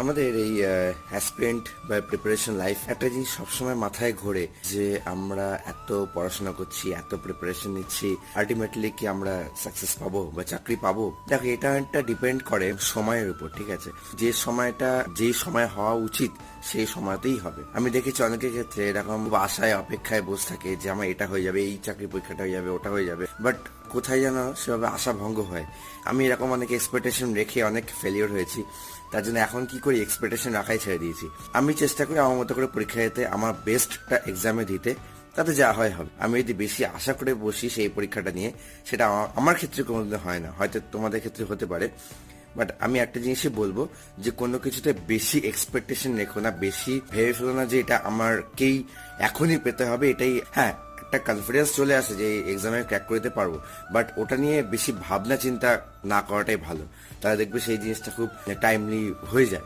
আমাদের এই অ্যাসপিরেন্ট বা প্রিপারেশন লাইফ একটা জিনিস সবসময় মাথায় ঘোরে যে আমরা এত পড়াশোনা করছি, এত প্রিপারেশন নিচ্ছি, আলটিমেটলি কি আমরা সাকসেস পাবো বা চাকরি পাবো? দেখো, এটা একটা ডিপেন্ড করে সময়ের উপর, ঠিক আছে? যে সময়টা যেই সময় হওয়া উচিত সেই সময়তেই হবে। আমি দেখেছি অনেকের ক্ষেত্রে এরকম আশায় অপেক্ষায় বসে থাকে যে আমার এটা হয়ে যাবে, এই চাকরি পরীক্ষাটা হয়ে যাবে, ওটা হয়ে যাবে, বাট কোথায় যেন সেভাবে আশা ভঙ্গ হয়। আমি এরকম অনেক এক্সপেকটেশন রেখে অনেক ফেলিওর হয়েছি। তার জন্য এখন কি করি, এক্সপেকটেশন রাখাই ছেড়ে দিয়েছি। আমি চেষ্টা করি আমার মতো করে পরীক্ষা দিতে, আমার বেস্টটা এক্সামে দিতে, তাতে যা হয় হবে। আমি যদি বেশি আশা করে বসি সেই পরীক্ষাটা নিয়ে, সেটা আমার ক্ষেত্রে কোনোদিন হয় না, হয়তো তোমাদের ক্ষেত্রে হতে পারে। বাট আমি একটা জিনিসই বলবো যে কোনো কিছুতে বেশি এক্সপেকটেশন রেখো না, বেশি ভেবে ফেলো না যে এটা আমারকেই এখনই পেতে হবে। এটাই হ্যাঁ, একটা কনফিডেন্স চলে আসে যে এক্সামে ক্র্যাক করে দিতে পারবো, বাট ওটা নিয়ে বেশি ভাবনা চিন্তা না করাটাই ভালো। তাহলে দেখবে সেই জিনিসটা খুব টাইমলি হয়ে যায়।